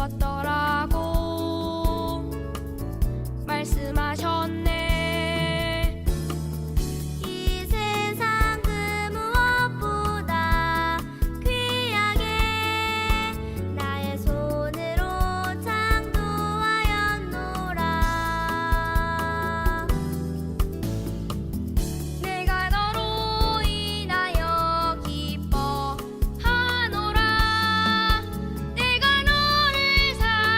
주셨더라고 말씀하셨네. 이 세상 그 무엇보다 귀하게 나의 손으로 창조하였노라. 내가 너로 인하여 기뻐하노라. 내가 너를 사랑하노라.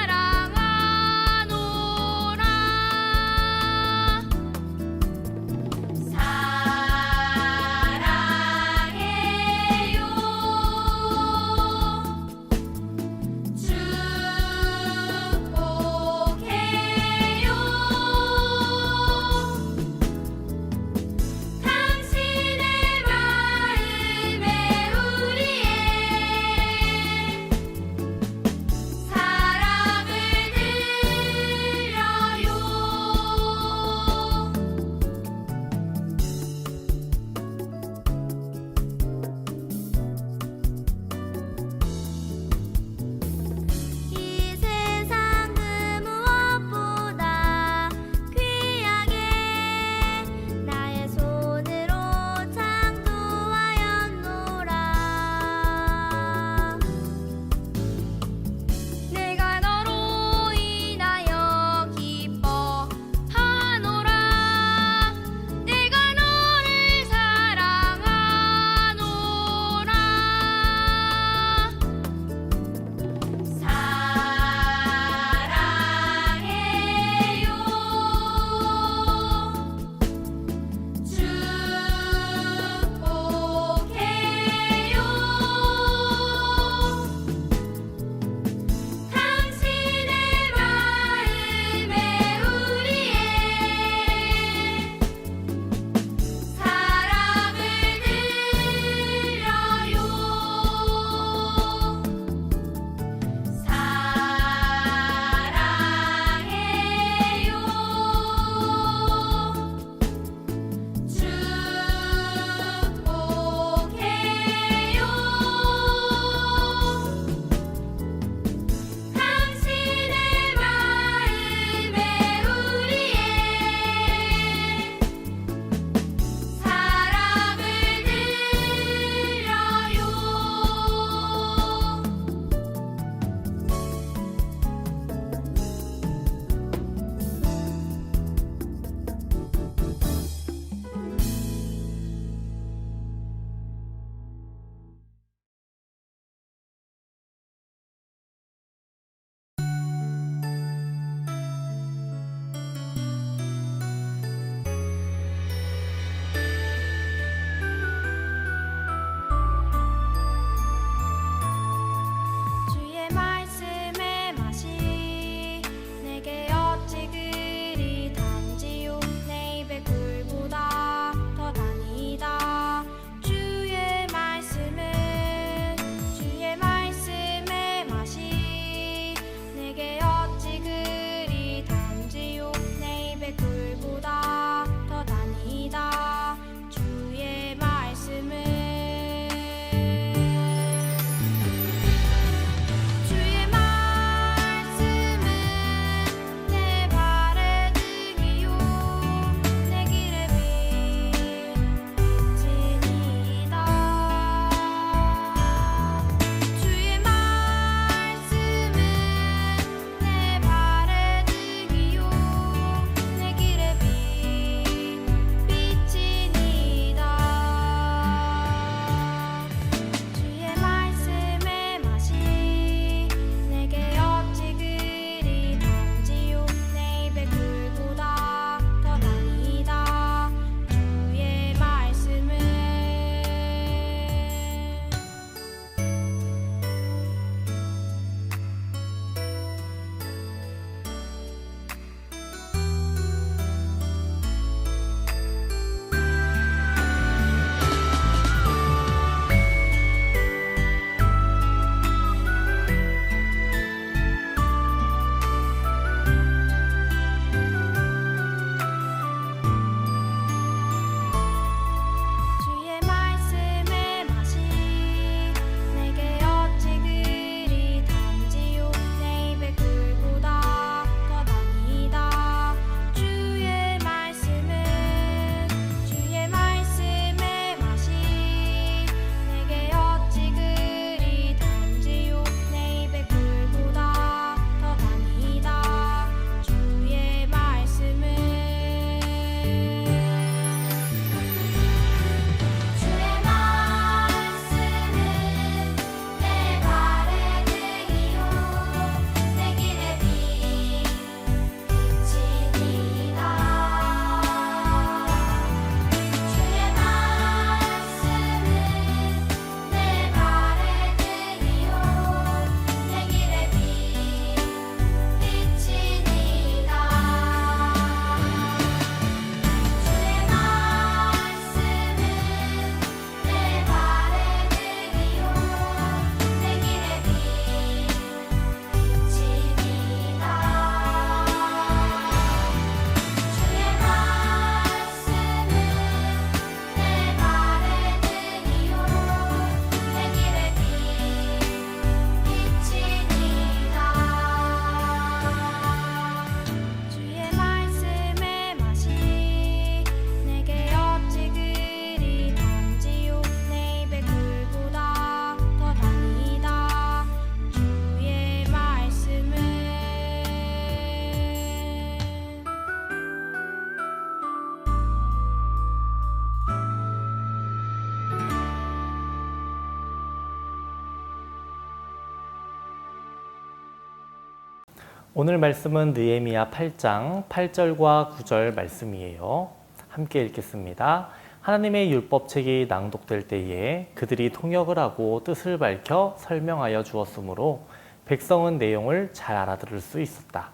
오늘 말씀은 느헤미야 8장 8절과 9절 말씀이에요. 함께 읽겠습니다. 하나님의 율법책이 낭독될 때에 그들이 통역을 하고 뜻을 밝혀 설명하여 주었으므로 백성은 내용을 잘 알아들을 수 있었다.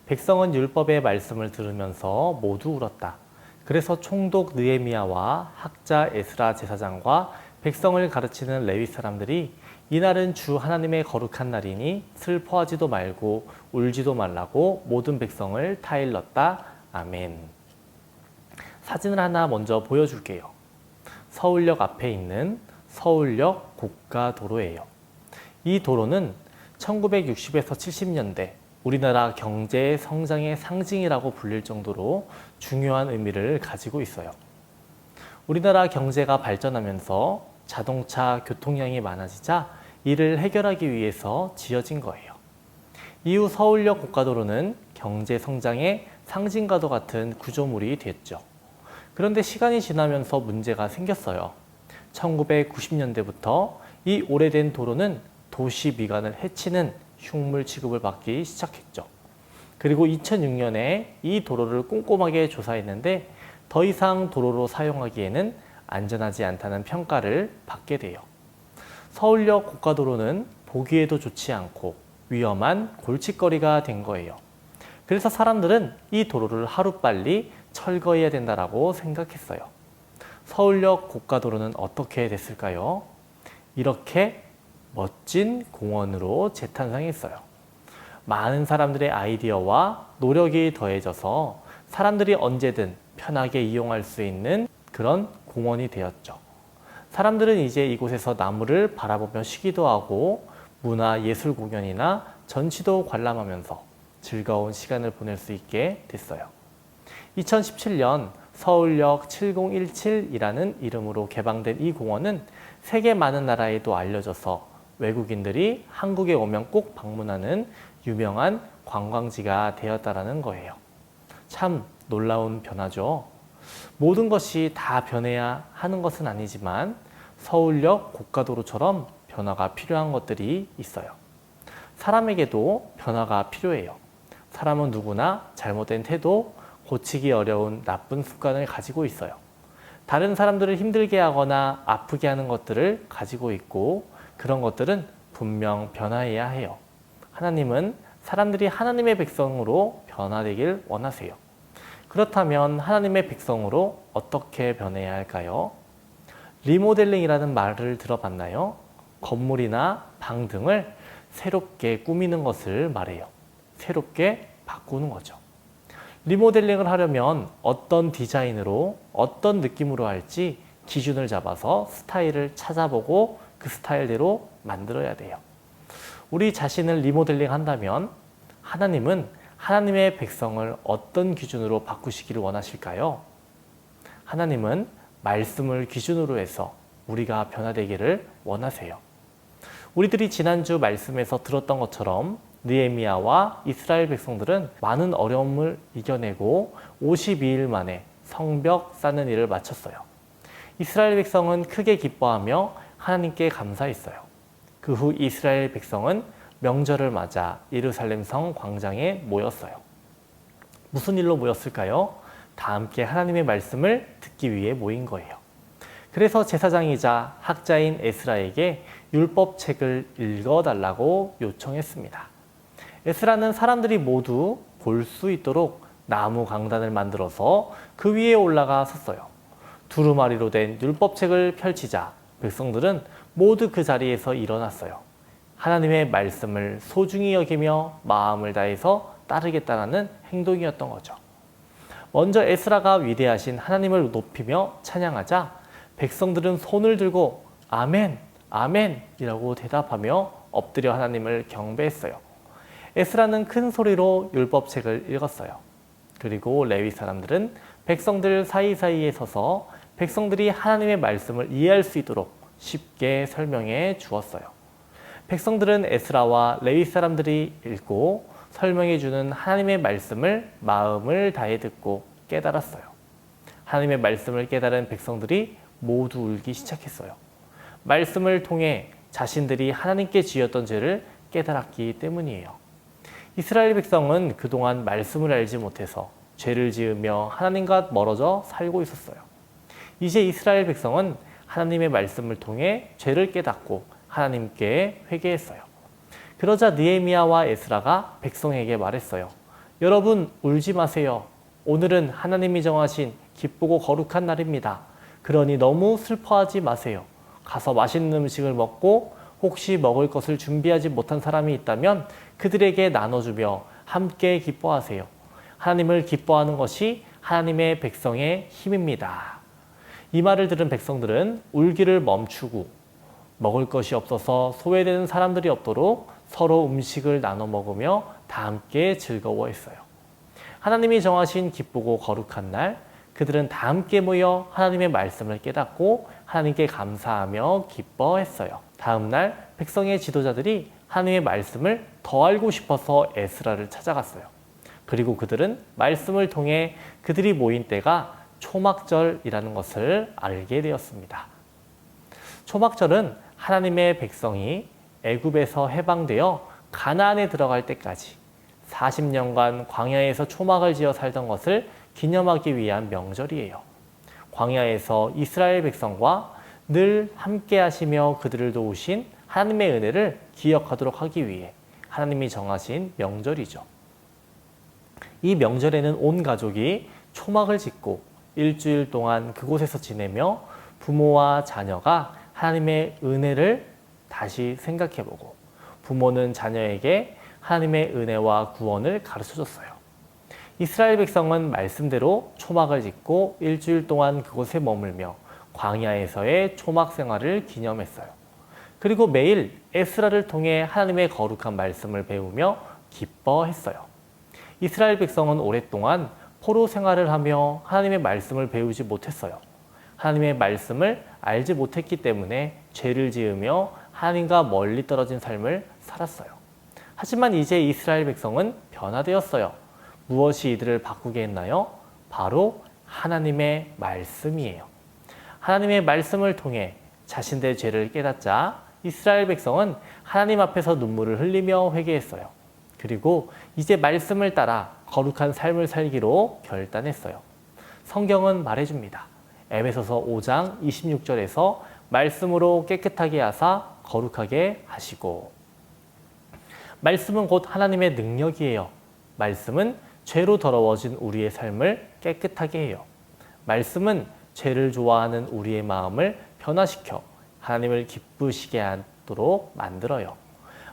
백성은 율법의 말씀을 들으면서 모두 울었다. 그래서 총독 느헤미야와 학자 에스라 제사장과 백성을 가르치는 레위 사람들이 이날은 주 하나님의 거룩한 날이니 슬퍼하지도 말고 울지도 말라고 모든 백성을 타일렀다. 아멘. 사진을 하나 먼저 보여줄게요. 서울역 앞에 있는 서울역 고가도로예요. 이 도로는 1960에서 70년대 우리나라 경제 성장의 상징이라고 불릴 정도로 중요한 의미를 가지고 있어요. 우리나라 경제가 발전하면서 자동차 교통량이 많아지자 이를 해결하기 위해서 지어진 거예요. 이후 서울역 고가도로는 경제 성장의 상징과도 같은 구조물이 됐죠. 그런데 시간이 지나면서 문제가 생겼어요. 1990년대부터 이 오래된 도로는 도시 미관을 해치는 흉물 취급을 받기 시작했죠. 그리고 2006년에 이 도로를 꼼꼼하게 조사했는데 더 이상 도로로 사용하기에는 안전하지 않다는 평가를 받게 돼요. 서울역 고가도로는 보기에도 좋지 않고 위험한 골칫거리가 된 거예요. 그래서 사람들은 이 도로를 하루빨리 철거해야 된다고 생각했어요. 서울역 고가도로는 어떻게 됐을까요? 이렇게 멋진 공원으로 재탄생했어요. 많은 사람들의 아이디어와 노력이 더해져서 사람들이 언제든 편하게 이용할 수 있는 그런 공원이 되었죠. 사람들은 이제 이곳에서 나무를 바라보며 쉬기도 하고 문화 예술 공연이나 전시도 관람하면서 즐거운 시간을 보낼 수 있게 됐어요. 2017년 서울역 7017이라는 이름으로 개방된 이 공원은 세계 많은 나라에도 알려져서 외국인들이 한국에 오면 꼭 방문하는 유명한 관광지가 되었다라는 거예요. 참 놀라운 변화죠. 모든 것이 다 변해야 하는 것은 아니지만 서울역 고가도로처럼 변화가 필요한 것들이 있어요. 사람에게도 변화가 필요해요. 사람은 누구나 잘못된 태도, 고치기 어려운 나쁜 습관을 가지고 있어요. 다른 사람들을 힘들게 하거나 아프게 하는 것들을 가지고 있고 그런 것들은 분명 변화해야 해요. 하나님은 사람들이 하나님의 백성으로 변화되길 원하세요. 그렇다면 하나님의 백성으로 어떻게 변해야 할까요? 리모델링이라는 말을 들어봤나요? 건물이나 방 등을 새롭게 꾸미는 것을 말해요. 새롭게 바꾸는 거죠. 리모델링을 하려면 어떤 디자인으로 어떤 느낌으로 할지 기준을 잡아서 스타일을 찾아보고 그 스타일대로 만들어야 돼요. 우리 자신을 리모델링 한다면 하나님은 하나님의 백성을 어떤 기준으로 바꾸시기를 원하실까요? 하나님은 말씀을 기준으로 해서 우리가 변화되기를 원하세요. 우리들이 지난주 말씀에서 들었던 것처럼 느헤미야와 이스라엘 백성들은 많은 어려움을 이겨내고 52일 만에 성벽 쌓는 일을 마쳤어요. 이스라엘 백성은 크게 기뻐하며 하나님께 감사했어요. 그 후 이스라엘 백성은 명절을 맞아 예루살렘 성 광장에 모였어요. 무슨 일로 모였을까요? 다 함께 하나님의 말씀을 듣기 위해 모인 거예요. 그래서 제사장이자 학자인 에스라에게 율법책을 읽어달라고 요청했습니다. 에스라는 사람들이 모두 볼 수 있도록 나무 강단을 만들어서 그 위에 올라가 섰어요. 두루마리로 된 율법책을 펼치자 백성들은 모두 그 자리에서 일어났어요. 하나님의 말씀을 소중히 여기며 마음을 다해서 따르겠다는 행동이었던 거죠. 먼저 에스라가 위대하신 하나님을 높이며 찬양하자 백성들은 손을 들고 아멘, 아멘 이라고 대답하며 엎드려 하나님을 경배했어요. 에스라는 큰 소리로 율법책을 읽었어요. 그리고 레위 사람들은 백성들 사이사이에 서서 백성들이 하나님의 말씀을 이해할 수 있도록 쉽게 설명해 주었어요. 백성들은 에스라와 레위 사람들이 읽고 설명해 주는 하나님의 말씀을 마음을 다해 듣고 깨달았어요. 하나님의 말씀을 깨달은 백성들이 모두 울기 시작했어요. 말씀을 통해 자신들이 하나님께 지었던 죄를 깨달았기 때문이에요. 이스라엘 백성은 그동안 말씀을 알지 못해서 죄를 지으며 하나님과 멀어져 살고 있었어요. 이제 이스라엘 백성은 하나님의 말씀을 통해 죄를 깨닫고 하나님께 회개했어요. 그러자 느헤미야와 에스라가 백성에게 말했어요. 여러분, 울지 마세요. 오늘은 하나님이 정하신 기쁘고 거룩한 날입니다. 그러니 너무 슬퍼하지 마세요. 가서 맛있는 음식을 먹고 혹시 먹을 것을 준비하지 못한 사람이 있다면 그들에게 나눠주며 함께 기뻐하세요. 하나님을 기뻐하는 것이 하나님의 백성의 힘입니다. 이 말을 들은 백성들은 울기를 멈추고 먹을 것이 없어서 소외되는 사람들이 없도록 서로 음식을 나눠 먹으며 다 함께 즐거워했어요. 하나님이 정하신 기쁘고 거룩한 날, 그들은 다 함께 모여 하나님의 말씀을 깨닫고 하나님께 감사하며 기뻐했어요. 다음 날 백성의 지도자들이 하나님의 말씀을 더 알고 싶어서 에스라를 찾아갔어요. 그리고 그들은 말씀을 통해 그들이 모인 때가 초막절이라는 것을 알게 되었습니다. 초막절은 하나님의 백성이 애굽에서 해방되어 가나안에 들어갈 때까지 40년간 광야에서 초막을 지어 살던 것을 기념하기 위한 명절이에요. 광야에서 이스라엘 백성과 늘 함께 하시며 그들을 도우신 하나님의 은혜를 기억하도록 하기 위해 하나님이 정하신 명절이죠. 이 명절에는 온 가족이 초막을 짓고 일주일 동안 그곳에서 지내며 부모와 자녀가 하나님의 은혜를 다시 생각해보고 부모는 자녀에게 하나님의 은혜와 구원을 가르쳐줬어요. 이스라엘 백성은 말씀대로 초막을 짓고 일주일 동안 그곳에 머물며 광야에서의 초막 생활을 기념했어요. 그리고 매일 에스라를 통해 하나님의 거룩한 말씀을 배우며 기뻐했어요. 이스라엘 백성은 오랫동안 포로 생활을 하며 하나님의 말씀을 배우지 못했어요. 하나님의 말씀을 알지 못했기 때문에 죄를 지으며 하나님과 멀리 떨어진 삶을 살았어요. 하지만 이제 이스라엘 백성은 변화되었어요. 무엇이 이들을 바꾸게 했나요? 바로 하나님의 말씀이에요. 하나님의 말씀을 통해 자신들의 죄를 깨닫자 이스라엘 백성은 하나님 앞에서 눈물을 흘리며 회개했어요. 그리고 이제 말씀을 따라 거룩한 삶을 살기로 결단했어요. 성경은 말해줍니다. 에베소서 5장 26절에서 말씀으로 깨끗하게 하사 거룩하게 하시고. 말씀은 곧 하나님의 능력이에요. 말씀은 죄로 더러워진 우리의 삶을 깨끗하게 해요. 말씀은 죄를 좋아하는 우리의 마음을 변화시켜 하나님을 기쁘시게 하도록 만들어요.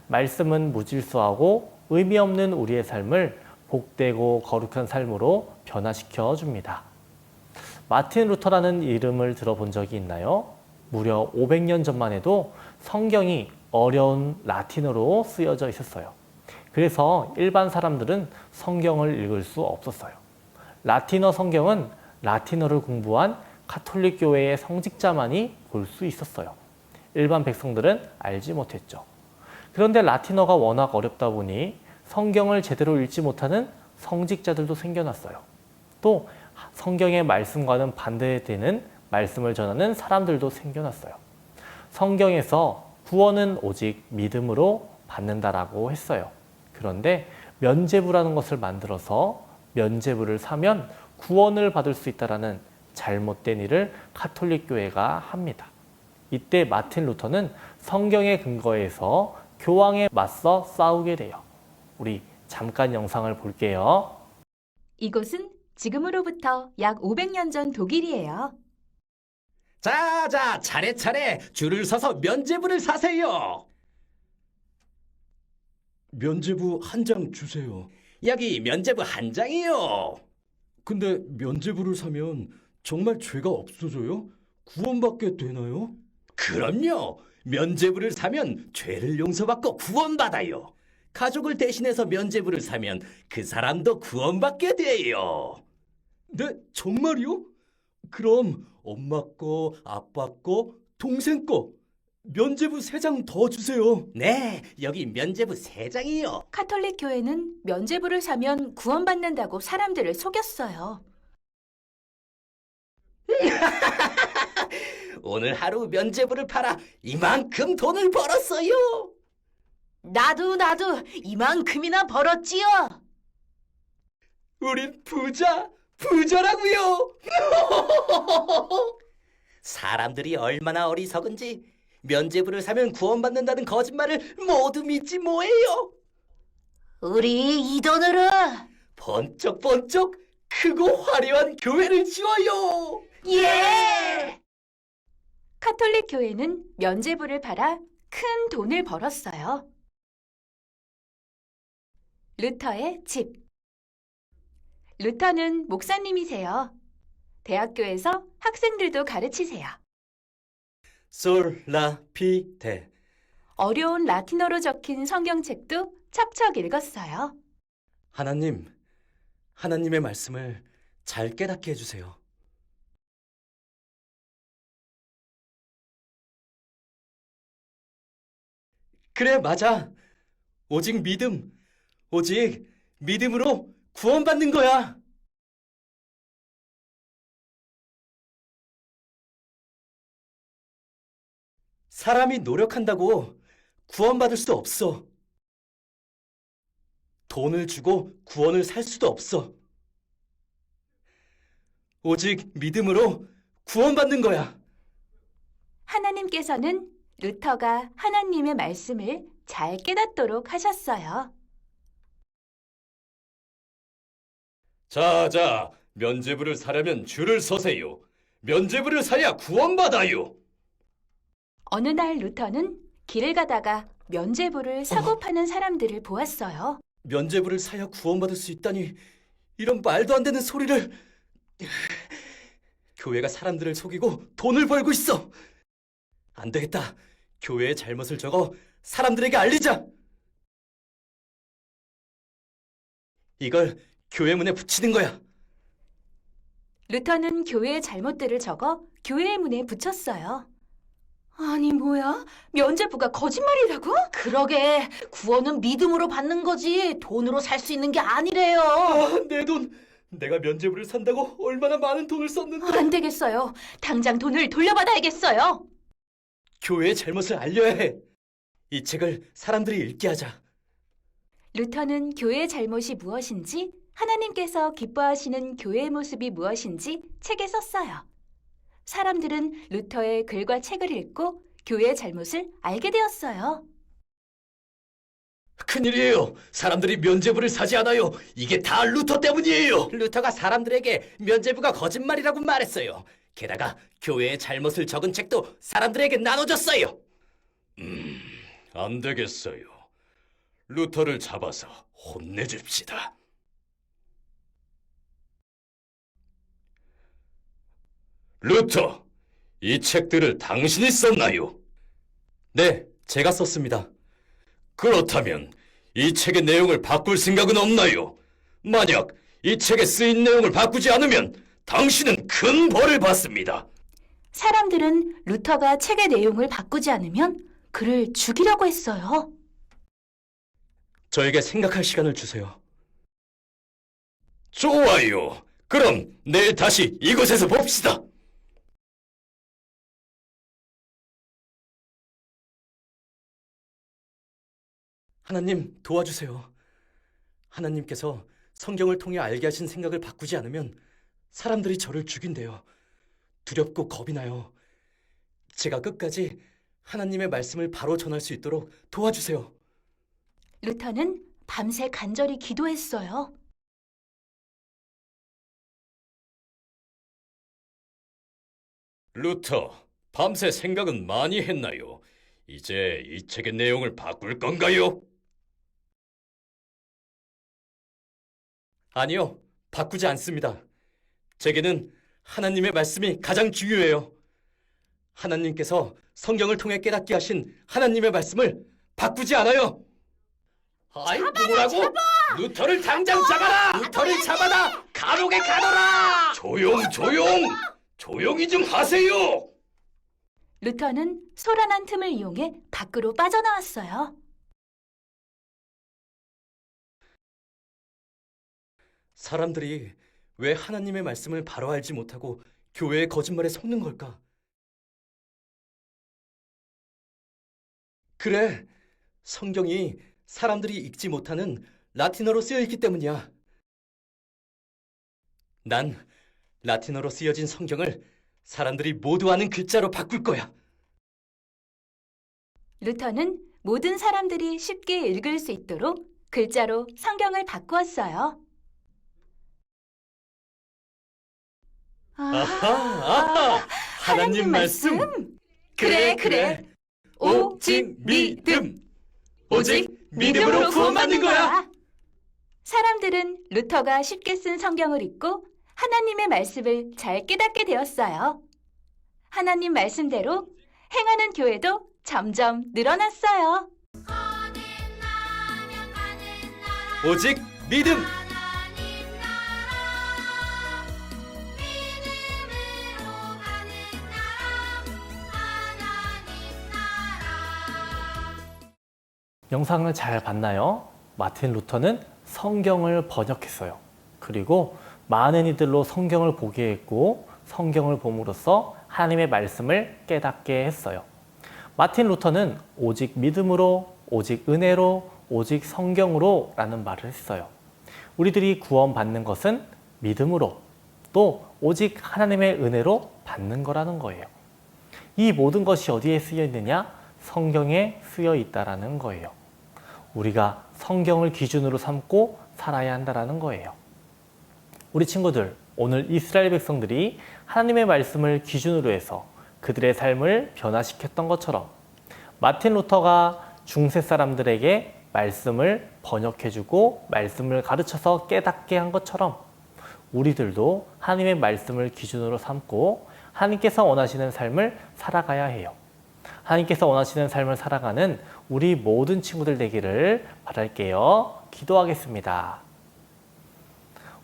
말씀은 무질서하고 의미 없는 우리의 삶을 복되고 거룩한 삶으로 변화시켜 줍니다. 마틴 루터라는 이름을 들어본 적이 있나요? 무려 500년 전만 해도 성경이 어려운 라틴어로 쓰여져 있었어요. 그래서 일반 사람들은 성경을 읽을 수 없었어요. 라틴어 성경은 라틴어를 공부한 가톨릭 교회의 성직자만이 볼 수 있었어요. 일반 백성들은 알지 못했죠. 그런데 라틴어가 워낙 어렵다 보니 성경을 제대로 읽지 못하는 성직자들도 생겨났어요. 또 성경의 말씀과는 반대되는 말씀을 전하는 사람들도 생겨났어요. 성경에서 구원은 오직 믿음으로 받는다라고 했어요. 그런데 면죄부라는 것을 만들어서 면죄부를 사면 구원을 받을 수 있다라는 잘못된 일을 가톨릭 교회가 합니다. 이때 마틴 루터는 성경의 근거에서 교황에 맞서 싸우게 돼요. 우리 잠깐 영상을 볼게요. 이곳은 지금으로부터 약 500년 전 독일이에요. 자, 차례차례 줄을 서서 면죄부를 사세요. 면죄부 한 장 주세요. 여기 면죄부 한 장이요. 근데 면죄부를 사면 정말 죄가 없어져요? 구원받게 되나요? 그럼요. 면죄부를 사면 죄를 용서받고 구원받아요. 가족을 대신해서 면죄부를 사면 그 사람도 구원받게 돼요. 네, 정말요? 그럼 엄마 거, 아빠 거, 동생 거 면죄부 3장 더 주세요. 네, 여기 면죄부 3장이요. 카톨릭 교회는 면죄부를 사면 구원받는다고 사람들을 속였어요. 오늘 하루 면죄부를 팔아 이만큼 돈을 벌었어요. 나도 이만큼이나 벌었지요. 우린 부자라고요. 사람들이 얼마나 어리석은지 면죄부를 사면 구원받는다는 거짓말을 모두 믿지 뭐예요. 우리 이 돈으로 번쩍번쩍 크고 화려한 교회를 지어요. 예! 카톨릭 교회는 면죄부를 팔아 큰 돈을 벌었어요. 루터의 집. 루터는 목사님이세요. 대학교에서 학생들도 가르치세요. 솔라피데. 어려운 라틴어로 적힌 성경책도 척척 읽었어요. 하나님의 말씀을 잘 깨닫게 해주세요. 그래, 맞아. 오직 믿음으로 구원받는 거야. 사람이 노력한다고 구원받을 수 없어. 돈을 주고 구원을 살 수도 없어. 오직 믿음으로 구원받는 거야. 하나님께서는 루터가 하나님의 말씀을 잘 깨닫도록 하셨어요. 자, 면죄부를 사려면 줄을 서세요. 면죄부를 사야 구원받아요. 어느 날 루터는 길을 가다가 면죄부를 사고 파는 사람들을 보았어요. 면죄부를 사야 구원받을 수 있다니, 이런 말도 안 되는 소리를. 교회가 사람들을 속이고 돈을 벌고 있어. 안 되겠다. 교회의 잘못을 적어 사람들에게 알리자. 이걸 교회 문에 붙이는 거야. 루터는 교회의 잘못들을 적어 교회의 문에 붙였어요. 아니 뭐야? 면죄부가 거짓말이라고? 그러게, 구원은 믿음으로 받는 거지 돈으로 살 수 있는 게 아니래요. 내 돈. 내가 면죄부를 산다고 얼마나 많은 돈을 썼는데. 안 되겠어요. 당장 돈을 돌려받아야겠어요. 교회의 잘못을 알려야 해. 이 책을 사람들이 읽게 하자. 루터는 교회의 잘못이 무엇인지, 하나님께서 기뻐하시는 교회의 모습이 무엇인지 책에 썼어요. 사람들은 루터의 글과 책을 읽고 교회의 잘못을 알게 되었어요. 큰일이에요. 사람들이 면죄부를 사지 않아요. 이게 다 루터 때문이에요. 루터가 사람들에게 면죄부가 거짓말이라고 말했어요. 게다가 교회의 잘못을 적은 책도 사람들에게 나눠줬어요. 안 되겠어요. 루터를 잡아서 혼내줍시다. 루터, 이 책들을 당신이 썼나요? 네, 제가 썼습니다. 그렇다면 이 책의 내용을 바꿀 생각은 없나요? 만약 이 책에 쓰인 내용을 바꾸지 않으면 당신은 큰 벌을 받습니다. 사람들은 루터가 책의 내용을 바꾸지 않으면 그를 죽이려고 했어요. 저에게 생각할 시간을 주세요. 좋아요. 그럼 내일 다시 이곳에서 봅시다. 하나님, 도와주세요. 하나님께서 성경을 통해 알게 하신 생각을 바꾸지 않으면 사람들이 저를 죽인대요. 두렵고 겁이 나요. 제가 끝까지 하나님의 말씀을 바로 전할 수 있도록 도와주세요. 루터는 밤새 간절히 기도했어요. 루터, 밤새 생각은 많이 했나요? 이제 이 책의 내용을 바꿀 건가요? 아니요, 바꾸지 않습니다. 제게는 하나님의 말씀이 가장 중요해요. 하나님께서 성경을 통해 깨닫게 하신 하나님의 말씀을 바꾸지 않아요. 아이, 뭐라고? 루터를 당장 잡아라! 루터를 잡아라! 감옥에 가둬라! 조용히 좀 하세요! 루터는 소란한 틈을 이용해 밖으로 빠져나왔어요. 사람들이 왜 하나님의 말씀을 바로 알지 못하고 교회의 거짓말에 속는 걸까? 그래, 성경이 사람들이 읽지 못하는 라틴어로 쓰여 있기 때문이야. 난 라틴어로 쓰여진 성경을 사람들이 모두 아는 글자로 바꿀 거야. 루터는 모든 사람들이 쉽게 읽을 수 있도록 글자로 성경을 바꾸었어요. 아하! 하나님 말씀! 그래. 오직 믿음! 오직 믿음으로 구원받는 거야! 사람들은 루터가 쉽게 쓴 성경을 읽고 하나님의 말씀을 잘 깨닫게 되었어요. 하나님 말씀대로 행하는 교회도 점점 늘어났어요. 오직 믿음! 하나님 나라 믿음으로 가는 나라 하나님 나라 영상을 잘 봤나요? 마틴 루터는 성경을 번역했어요. 그리고 많은 이들로 성경을 보게 했고 성경을 봄으로써 하나님의 말씀을 깨닫게 했어요. 마틴 루터는 오직 믿음으로, 오직 은혜로, 오직 성경으로 라는 말을 했어요. 우리들이 구원받는 것은 믿음으로, 또 오직 하나님의 은혜로 받는 거라는 거예요. 이 모든 것이 어디에 쓰여 있느냐? 성경에 쓰여 있다라는 거예요. 우리가 성경을 기준으로 삼고 살아야 한다라는 거예요. 우리 친구들, 오늘 이스라엘 백성들이 하나님의 말씀을 기준으로 해서 그들의 삶을 변화시켰던 것처럼 마틴 루터가 중세 사람들에게 말씀을 번역해주고 말씀을 가르쳐서 깨닫게 한 것처럼 우리들도 하나님의 말씀을 기준으로 삼고 하나님께서 원하시는 삶을 살아가야 해요. 하나님께서 원하시는 삶을 살아가는 우리 모든 친구들 되기를 바랄게요. 기도하겠습니다.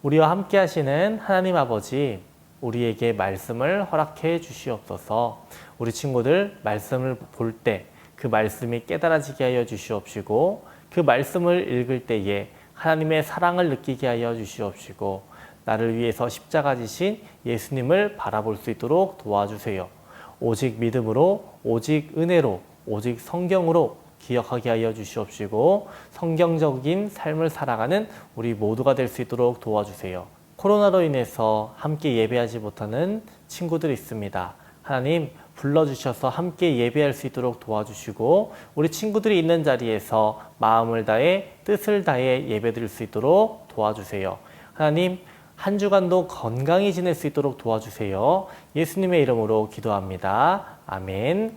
우리와 함께 하시는 하나님 아버지, 우리에게 말씀을 허락해 주시옵소서. 우리 친구들 말씀을 볼 때 그 말씀이 깨달아지게 하여 주시옵시고 그 말씀을 읽을 때에 하나님의 사랑을 느끼게 하여 주시옵시고 나를 위해서 십자가 지신 예수님을 바라볼 수 있도록 도와주세요. 오직 믿음으로, 오직 은혜로, 오직 성경으로 기억하게 하여 주시옵시고 성경적인 삶을 살아가는 우리 모두가 될 수 있도록 도와주세요. 코로나로 인해서 함께 예배하지 못하는 친구들이 있습니다. 하나님 불러주셔서 함께 예배할 수 있도록 도와주시고 우리 친구들이 있는 자리에서 마음을 다해 뜻을 다해 예배드릴 수 있도록 도와주세요. 하나님 한 주간도 건강히 지낼 수 있도록 도와주세요. 예수님의 이름으로 기도합니다. 아멘.